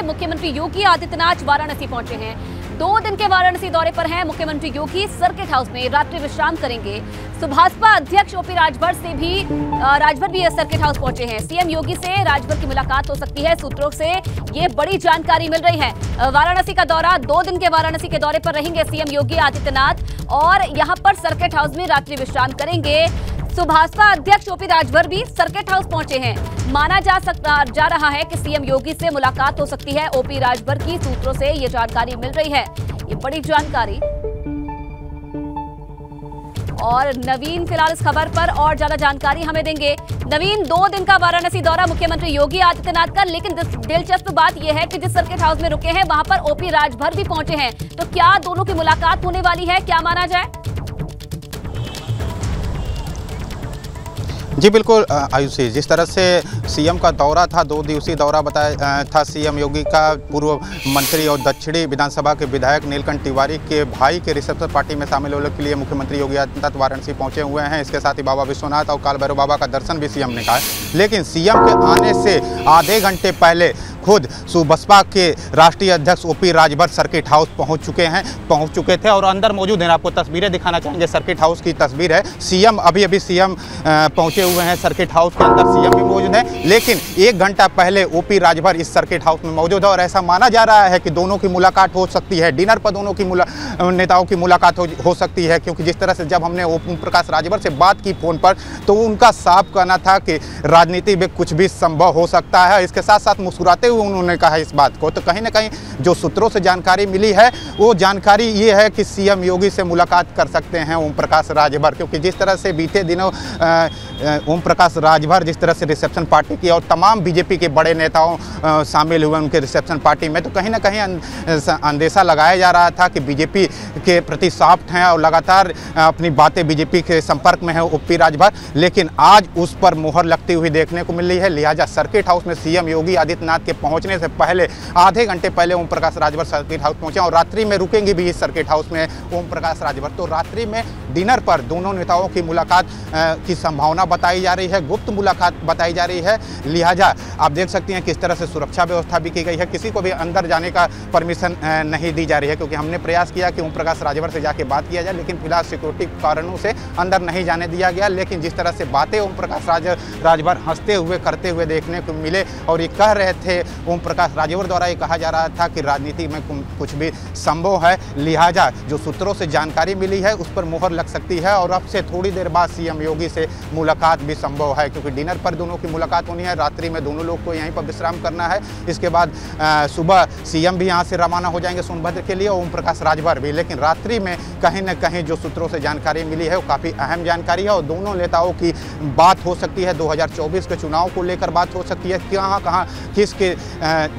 मुख्यमंत्री योगी आदित्यनाथ वाराणसी पहुंचे हैं। 2 दिन के वाराणसी दौरे पर हैं मुख्यमंत्री योगी। सर्किट हाउस में रात्रि विश्राम करेंगे। सुभाषपा अध्यक्ष ओपी राजभर भी सर्किट हाउस पहुंचे हैं। सीएम योगी से राजभर की मुलाकात हो सकती है, सूत्रों से ये बड़ी जानकारी मिल रही है। वाराणसी का दौरा, 2 दिन के वाराणसी के दौरे पर रहेंगे सीएम योगी आदित्यनाथ और यहां पर सर्किट हाउस में रात्रि विश्राम करेंगे। सुभाषपा अध्यक्ष ओपी राजभर भी सर्किट हाउस पहुंचे हैं। माना जा रहा है कि सीएम योगी से मुलाकात हो सकती है ओपी राजभर की, सूत्रों से ये जानकारी मिल रही है। ये बड़ी जानकारी। और नवीन फिलहाल इस खबर पर और ज्यादा जानकारी हमें देंगे। नवीन, 2 दिन का वाराणसी दौरा मुख्यमंत्री योगी आदित्यनाथ का, लेकिन दिलचस्प बात यह है कि जिस सर्किट हाउस में रुके हैं वहां पर ओपी राजभर भी पहुंचे हैं। तो क्या दोनों की मुलाकात होने वाली है, क्या माना जाए? जी बिल्कुल आयुषी, जिस तरह से सीएम का दौरा था, 2 दिवसीय दौरा बताया था सीएम योगी का, पूर्व मंत्री और दक्षिणी विधानसभा के विधायक नीलकंठ तिवारी के भाई के रिसेप्शन पार्टी में शामिल होने के लिए मुख्यमंत्री योगी आदित्यनाथ वाराणसी पहुंचे हुए हैं। इसके साथ ही बाबा विश्वनाथ और काल भैरव बाबा का दर्शन भी सीएम ने कहा। लेकिन सीएम के आने से आधे घंटे पहले खुद सुबसपा के राष्ट्रीय अध्यक्ष ओपी राजभर सर्किट हाउस पहुंच चुके थे और अंदर मौजूद हैं। आपको तस्वीरें दिखाना चाहेंगे, सर्किट हाउस की तस्वीर है। सीएम अभी सीएम पहुंचे हुए हैं सर्किट हाउस के अंदर, सीएम भी मौजूद हैं। लेकिन 1 घंटा पहले ओपी राजभर इस सर्किट हाउस में मौजूद है और ऐसा माना जा रहा है कि दोनों की मुलाकात हो सकती है। डिनर पर दोनों की नेताओं की मुलाकात हो सकती है, क्योंकि जिस तरह से जब हमने ओम प्रकाश राजभर से बात की फोन पर, तो उनका साफ कहना था कि राजनीति में कुछ भी संभव हो सकता है। इसके साथ साथ मुस्कुराते उन्होंने कहा इस बात को। तो कहीं ना कहीं जो सूत्रों से जानकारी मिली है, वो जानकारी ये है कि सीएम योगी से मुलाकात कर सकते हैं ओम प्रकाश राजभर, क्योंकि जिस तरह से बीते दिनों ओम प्रकाश राजभर जिस तरह से रिसेप्शन पार्टी की और तमाम बीजेपी के बड़े नेताओं शामिल हुए उनके रिसेप्शन पार्टी में, तो कहीं ना कहीं अंदेशा लगाया जा रहा था कि बीजेपी के प्रति सॉफ्ट हैं और लगातार अपनी बातें बीजेपी के संपर्क में है ओपी राजभर। लेकिन आज उस पर मुहर लगती हुई देखने को मिल रही है। लिहाजा सर्किट हाउस में सीएम योगी आदित्यनाथ के पहुंचने से पहले आधे घंटे पहले ओम प्रकाश राजभर सर्किट हाउस पहुंचे और रात्रि में रुकेंगे भी इस सर्किट हाउस में ओम प्रकाश राजभर। तो रात्रि में डिनर पर दोनों नेताओं की मुलाकात की संभावना बताई जा रही है, गुप्त मुलाकात बताई जा रही है। लिहाजा आप देख सकते हैं किस तरह से सुरक्षा व्यवस्था भी की गई है, किसी को भी अंदर जाने का परमिशन नहीं दी जा रही है, क्योंकि हमने प्रयास किया कि ओम प्रकाश राजभर से जाके बात किया जाए, लेकिन फिलहाल सिक्योरिटी कारणों से अंदर नहीं जाने दिया गया। लेकिन जिस तरह से बातें ओम प्रकाश राजभर हंसते हुए करते हुए देखने को मिले और ये कह रहे थे, ओम प्रकाश राजभर द्वारा ये कहा जा रहा था कि राजनीति में कुछ भी संभव है। लिहाजा जो सूत्रों से जानकारी मिली है उस पर मुहर लग सकती है और अब से थोड़ी देर बाद सीएम योगी से मुलाकात भी संभव है, क्योंकि डिनर पर दोनों की मुलाकात होनी है। रात्रि में दोनों लोग को यहीं पर विश्राम करना है। इसके बाद सुबह सीएम भी यहाँ से रवाना हो जाएंगे सोनभद्र के लिए, ओम प्रकाश राजभर भी। लेकिन रात्रि में कहीं न कहीं जो सूत्रों से जानकारी मिली है वो काफ़ी अहम जानकारी है और दोनों नेताओं की बात हो सकती है। 2024 के चुनाव को लेकर बात हो सकती है, कहाँ किसके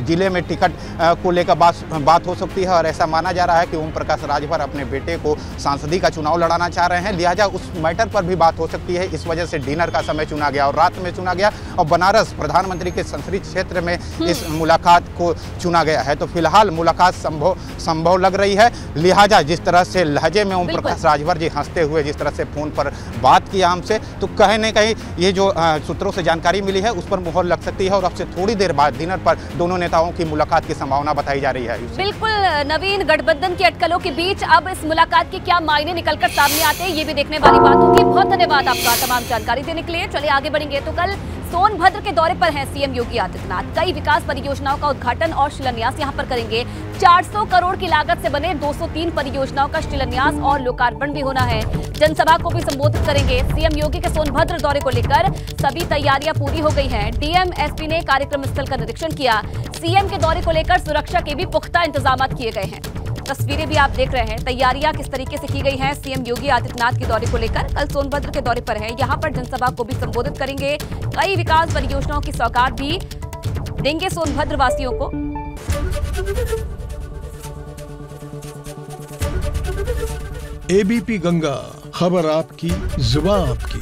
जिले में टिकट को लेकर बात हो सकती है। और ऐसा माना जा रहा है कि ओम प्रकाश राजभर अपने बेटे को सांसदी का चुनाव लड़ाना चाह रहे हैं। लिहाजा उस मैटर पर भी बात हो सकती है। इस वजह से डिनर का समय चुना गया और रात में चुना गया और बनारस प्रधानमंत्री के संसदीय क्षेत्र में इस मुलाकात को चुना गया है। तो फिलहाल मुलाकात संभव लग रही है। लिहाजा जिस तरह से लहजे में ओम प्रकाश राजभर जी हंसते हुए जिस तरह से फोन पर बात किया हमसे, तो कहीं न कहीं ये जो सूत्रों से जानकारी मिली है उस पर मुहर लग सकती है और अब से थोड़ी देर बाद डिनर पर दोनों नेताओं की मुलाकात की संभावना बताई जा रही है। बिल्कुल नवीन, गठबंधन की अटकलों के बीच अब इस मुलाकात के क्या मायने निकलकर सामने आते हैं, ये भी देखने वाली बात होगी। बहुत धन्यवाद आपका तमाम जानकारी देने के लिए। चलिए आगे बढ़ेंगे। तो कल सोनभद्र के दौरे पर हैं सीएम योगी आदित्यनाथ। कई विकास परियोजनाओं का उद्घाटन और शिलान्यास यहां पर करेंगे। 400 करोड़ की लागत से बने 203 परियोजनाओं का शिलान्यास और लोकार्पण भी होना है। जनसभा को भी संबोधित करेंगे। सीएम योगी के सोनभद्र दौरे को लेकर सभी तैयारियां पूरी हो गई हैं। डीएम एसपी ने कार्यक्रम स्थल का निरीक्षण किया। सीएम के दौरे को लेकर सुरक्षा के भी पुख्ता इंतजाम किए गए हैं। तस्वीरें भी आप देख रहे हैं, तैयारियां किस तरीके से की गई हैं सीएम योगी आदित्यनाथ के दौरे को लेकर। कल सोनभद्र के दौरे पर है, यहां पर जनसभा को भी संबोधित करेंगे। कई विकास परियोजनाओं की सौगात भी देंगे सोनभद्र वासियों को। एबीपी गंगा, खबर आपकी, जुबान आपकी।